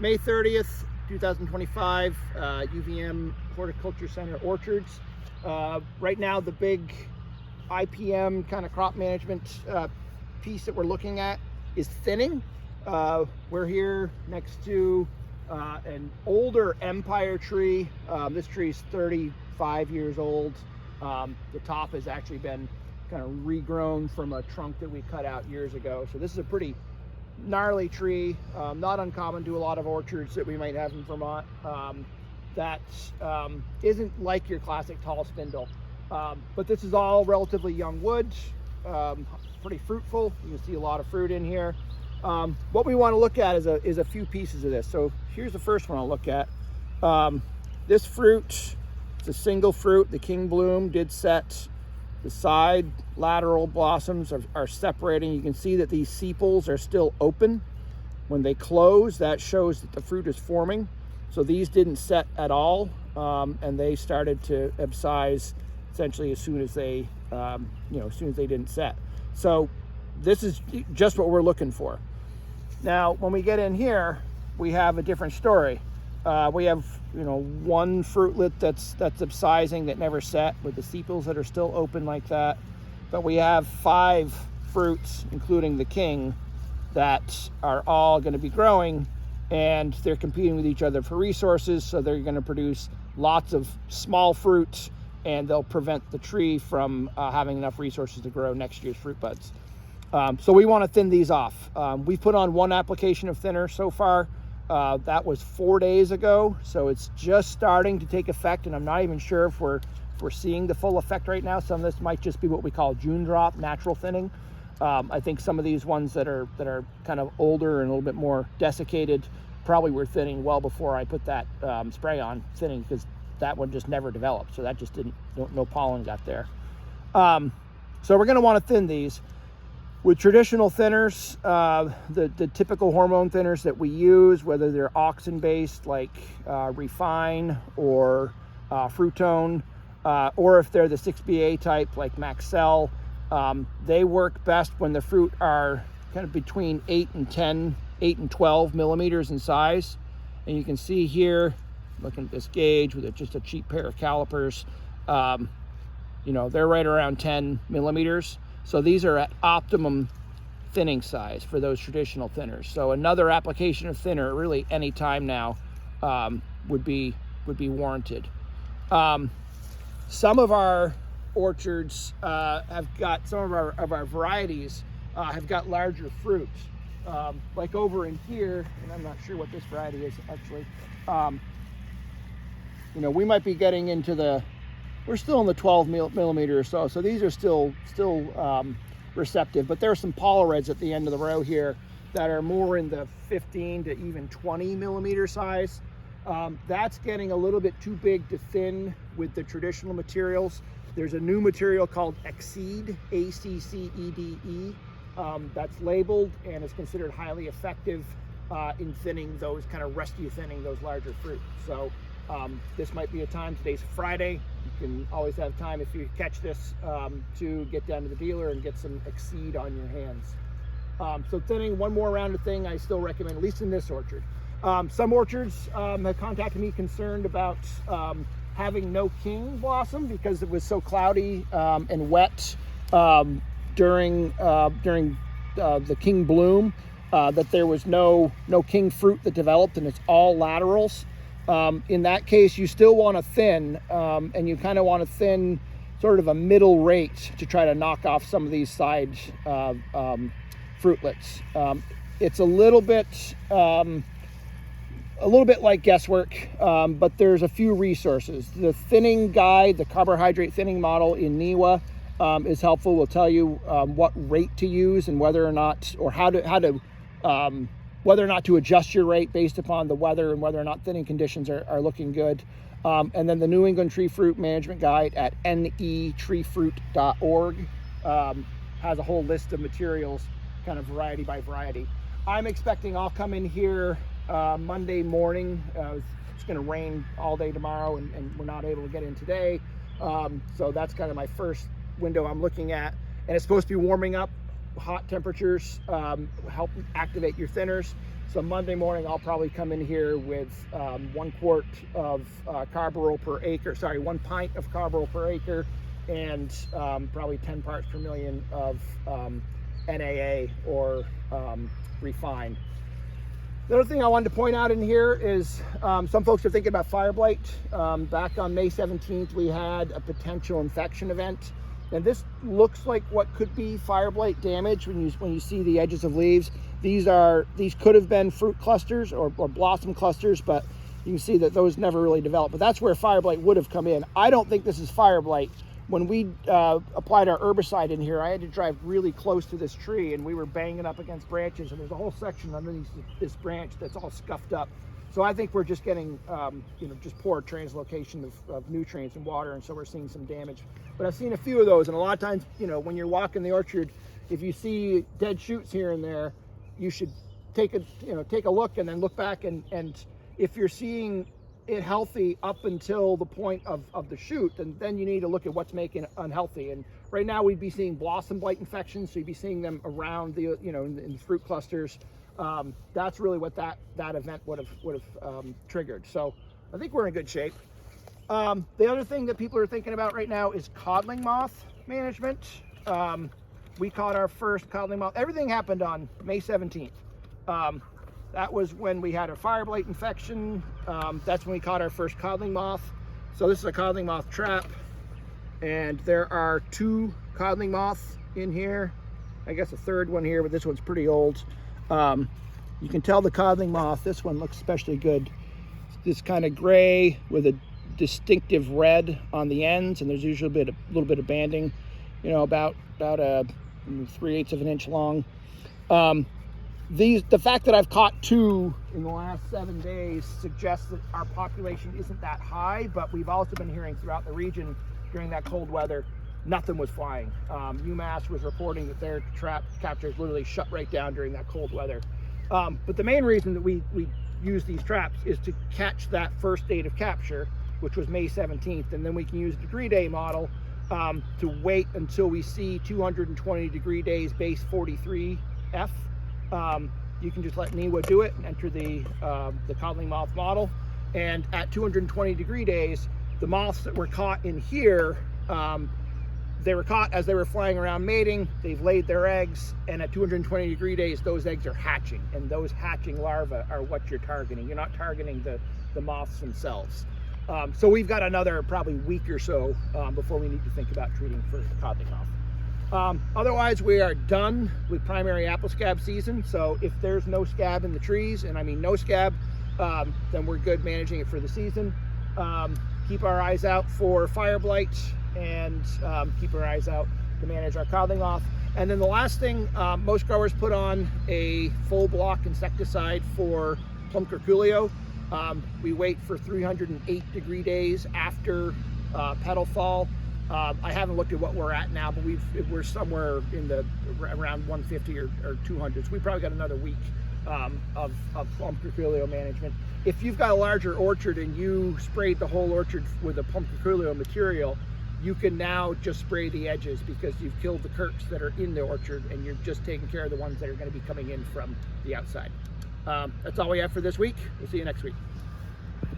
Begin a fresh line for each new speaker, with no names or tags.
May 30th, 2025, UVM Horticulture Center Orchards. Right now, the big IPM kind of crop management piece that we're looking at is thinning. We're here next to an older empire tree. This tree is 35 years old. The top has actually been kind of regrown from a trunk that we cut out years ago. So this is a pretty gnarly tree, not uncommon to a lot of orchards that we might have in Vermont. That isn't like your classic tall spindle, but this is all relatively young wood, pretty fruitful. You can see a lot of fruit in here. What we want to look at is a few pieces of this. So here's the first one I'll look at. This fruit, it's a single fruit. The king bloom did set. The side lateral blossoms are separating. You can see that these sepals are still open. When they close, that shows that the fruit is forming. So these didn't set at all, and they started to abscise essentially as soon as they, as soon as they didn't set. So this is just what we're looking for. Now, when we get in here, we have a different story. We have, one fruitlet that's abscising that never set with the sepals that are still open like that. But we have 5 fruits, including the king, that are all going to be growing, and they're competing with each other for resources. So they're going to produce lots of small fruit, and they'll prevent the tree from having enough resources to grow next year's fruit buds. So we want to thin these off. We've put on 1 application of thinner so far. That was 4 days ago, so it's just starting to take effect, and I'm not even sure if we're seeing the full effect right now. Some of this might just be what we call June drop, natural thinning. I think some of these ones that are kind of older and a little bit more desiccated probably were thinning well before I put that spray on thinning, because that one just never developed, so that just no pollen got there. So we're going to want to thin these. With traditional thinners, the typical hormone thinners that we use, whether they're auxin-based like Refine or Frutone, or if they're the 6BA type like Maxell, they work best when the fruit are kind of between 8 and 12 millimeters in size. And you can see here, looking at this gauge with just a cheap pair of calipers, they're right around 10 millimeters. So these are at optimum thinning size for those traditional thinners. So another application of thinner, really any time now, would be warranted. Some of our orchards have got, some of our varieties have got larger fruit. Like over in here, and I'm not sure what this variety is actually. We might be getting into we're still in the 12 millimeter or so. So these are still receptive, but there are some polareds at the end of the row here that are more in the 15 to even 20 millimeter size. That's getting a little bit too big to thin with the traditional materials. There's a new material called Accede, ACCEDE, that's labeled and is considered highly effective in thinning those kind of rescue thinning those larger fruit. So this might be a time. Today's Friday. You can always have time if you catch this to get down to the dealer and get some Accede on your hands. So thinning, one more round of thing I still recommend, at least in this orchard. Some orchards have contacted me concerned about having no king blossom because it was so cloudy and wet during the king bloom that there was no king fruit that developed, and it's all laterals. In that case, you still want to thin, and you kind of want to thin sort of a middle rate to try to knock off some of these side fruitlets. It's a little bit like guesswork, but there's a few resources. The thinning guide, the carbohydrate thinning model in NIWA, is helpful. We'll tell you what rate to use and whether or not, or whether or not to adjust your rate based upon the weather and whether or not thinning conditions are looking good. And then the New England Tree Fruit Management Guide at netreefruit.org has a whole list of materials, kind of variety by variety. I'm expecting I'll come in here Monday morning. It's going to rain all day tomorrow, and we're not able to get in today. So that's kind of my first window I'm looking at. And it's supposed to be warming up. Hot temperatures help activate your thinners. So Monday morning, I'll probably come in here with 1 quart of carbaryl per acre, sorry, 1 pint of carbaryl per acre, and probably 10 parts per million of NAA or refined. The other thing I wanted to point out in here is some folks are thinking about fire blight. Back on May 17th, we had a potential infection event. And this looks like what could be fire blight damage when you see the edges of leaves. These could have been fruit clusters or blossom clusters, but you can see that those never really developed. But that's where fire blight would have come in. I don't think this is fire blight. When we applied our herbicide in here, I had to drive really close to this tree, and we were banging up against branches, and there's a whole section underneath this branch that's all scuffed up. So I think we're just getting, just poor translocation of nutrients and water, and so we're seeing some damage. But I've seen a few of those, and a lot of times, when you're walking the orchard, if you see dead shoots here and there, you should take a look and then look back, and if you're seeing it healthy up until the point of the shoot, and then you need to look at what's making it unhealthy. And right now we'd be seeing blossom blight infections, so you'd be seeing them around the in the fruit clusters. That's really what that event would have triggered. So I think we're in good shape. The other thing that people are thinking about right now is coddling moth management. We caught our first coddling moth. Everything happened on May 17th. That was when we had a fire blight infection. That's when we caught our first coddling moth. So this is a coddling moth trap, and there are 2 coddling moths in here. I guess a third one here, but this one's pretty old. You can tell the coddling moth, this one looks especially good. This kind of gray with a distinctive red on the ends, and there's usually a little bit of banding, about a 3/8 of an inch long. The fact that I've caught 2 in the last 7 days suggests that our population isn't that high, but we've also been hearing throughout the region during that cold weather, nothing was flying. UMass was reporting that their trap captures literally shut right down during that cold weather. But the main reason that we use these traps is to catch that first date of capture, which was May 17th, and then we can use the degree day model to wait until we see 220 degree days base 43F. You can just let NIWA do it and enter the coddling moth model. And at 220 degree days, the moths that were caught in here, they were caught as they were flying around mating. They've laid their eggs, and at 220 degree days, those eggs are hatching, and those hatching larvae are what you're targeting. You're not targeting the moths themselves. So we've got another probably week or so before we need to think about treating for coddling moth. Otherwise, we are done with primary apple scab season. So if there's no scab in the trees, and I mean no scab, then we're good managing it for the season. Keep our eyes out for fire blight, and keep our eyes out to manage our coddling moth. And then the last thing, most growers put on a full block insecticide for plum curculio. We wait for 308 degree days after petal fall. I haven't looked at what we're at now, but we're somewhere in around 150 or 200. So we probably got another week of plum curculio management. If you've got a larger orchard and you sprayed the whole orchard with a plum curculio material, you can now just spray the edges because you've killed the kirks that are in the orchard, and you're just taking care of the ones that are going to be coming in from the outside. That's all we have for this week. We'll see you next week.